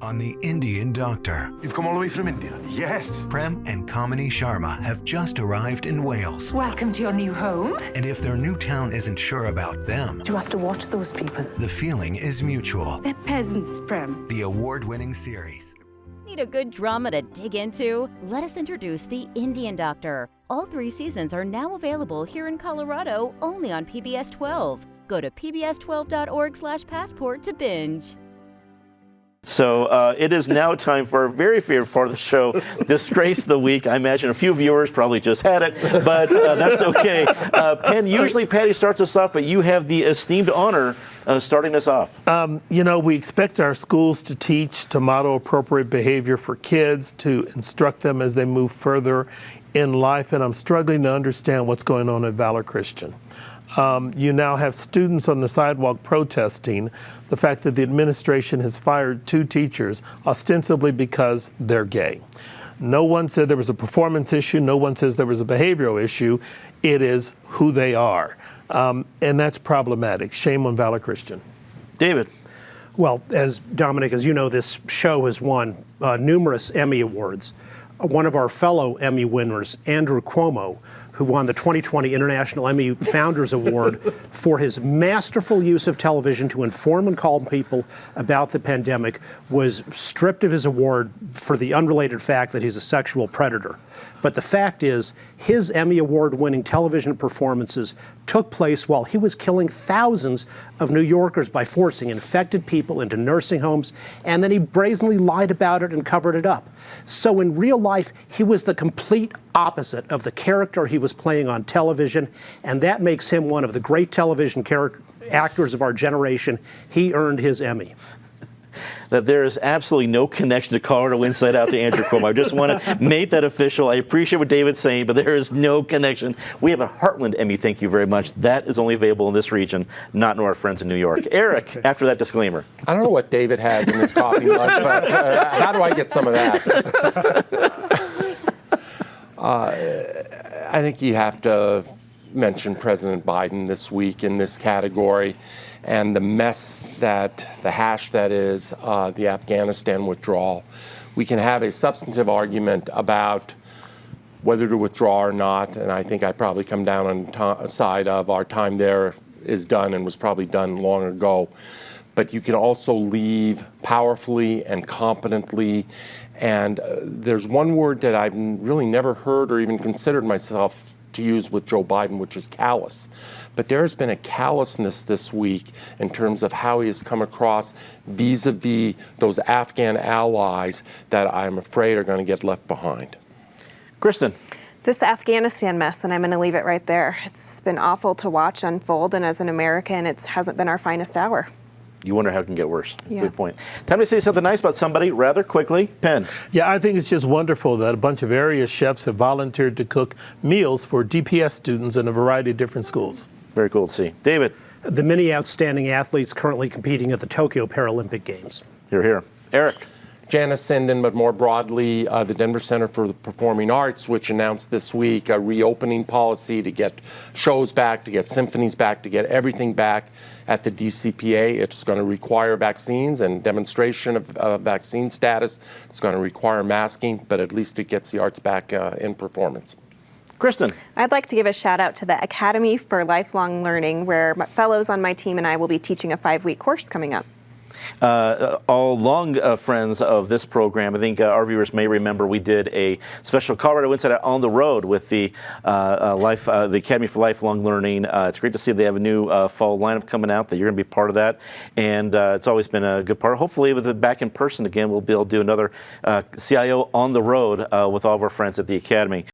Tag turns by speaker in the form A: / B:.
A: on The Indian Doctor.
B: You've come all the way from India?
C: Yes.
A: Prem and Kamini Sharma have just arrived in Wales.
D: Welcome to your new home.
A: And if their new town isn't sure about them,
D: You have to watch those people.
A: the feeling is mutual.
D: They're peasants, Prem.
A: The award-winning series.
E: Need a good drama to dig into? Let us introduce The Indian Doctor. All 3 seasons are now available here in Colorado only on PBS 12. Go to pbs12.org/passport to binge.
F: So it is now time for our very favorite part of the show, Disgrace of the Week. I imagine a few viewers probably just had it, but that's okay. Penn, usually Patty starts us off, but you have the esteemed honor of starting us off.
G: We expect our schools to teach, to model appropriate behavior for kids, to instruct them as they move further in life, and I'm struggling to understand what's going on at Valor Christian. You now have students on the sidewalk protesting the fact that the administration has fired 2 teachers, ostensibly because they're gay. No one said there was a performance issue. No one says there was a behavioral issue. It is who they are. And that's problematic. Shame on Valor Christian.
F: David.
H: Well, as Dominic, as you know, this show has won numerous Emmy Awards. One of our fellow Emmy winners, Andrew Cuomo, who won the 2020 International Emmy Founders Award for his masterful use of television to inform and calm people about the pandemic, was stripped of his award for the unrelated fact that he's a sexual predator. But the fact is, his Emmy Award-winning television performances took place while he was killing thousands of New Yorkers by forcing infected people into nursing homes, and then he brazenly lied about it and covered it up. So in real life, he was the complete opposite of the character he was playing on television, and that makes him one of the great television actors of our generation. He earned his Emmy.
F: That there is absolutely no connection to Colorado Inside Out to Andrew Cuomo. I just want to make that official. I appreciate what David's saying, but there is no connection. We have a Heartland Emmy, thank you very much. That is only available in this region, not to our friends in New York. Eric, after that disclaimer.
I: I don't know what David has in his coffee lunch, but how do I get some of that? I think you have to mention President Biden this week in this category, and the mess the hash that is the Afghanistan withdrawal. We can have a substantive argument about whether to withdraw or not, and I think I probably come down on the side of our time there is done and was probably done long ago. But you can also leave powerfully and competently. And there's one word that I've really never heard or even considered myself to use with Joe Biden, which is callous. But there has been a callousness this week in terms of how he has come across vis-a-vis those Afghan allies that I'm afraid are going to get left behind.
F: Kristen.
J: This Afghanistan mess, and I'm going to leave it right there. It's been awful to watch unfold, and as an American, it hasn't been our finest hour.
F: You wonder how it can get worse.
J: Yeah.
F: Good point. Time to say something nice about somebody rather quickly. Penn.
G: Yeah, I think it's just wonderful that a bunch of area chefs have volunteered to cook meals for DPS students in a variety of different schools.
F: Very cool to see. David.
H: The many outstanding athletes currently competing at the Tokyo Paralympic Games.
F: You're here. Eric.
I: Janice Sinden, but more broadly, the Denver Center for the Performing Arts, which announced this week a reopening policy to get shows back, to get symphonies back, to get everything back at the DCPA. It's going to require vaccines and demonstration of vaccine status. It's going to require masking, but at least it gets the arts back in performance.
F: Kristen.
J: I'd like to give a shout out to the Academy for Lifelong Learning, where fellows on my team and I will be teaching a 5-week course coming up.
F: All long friends of this program, I think our viewers may remember we did a special Colorado Inside Out on the road with the Academy for Lifelong Learning. It's great to see they have a new fall lineup coming out, that you're going to be part of that, and it's always been a good part. Hopefully with it back in person again, we'll be able to do another CIO on the road with all of our friends at the Academy.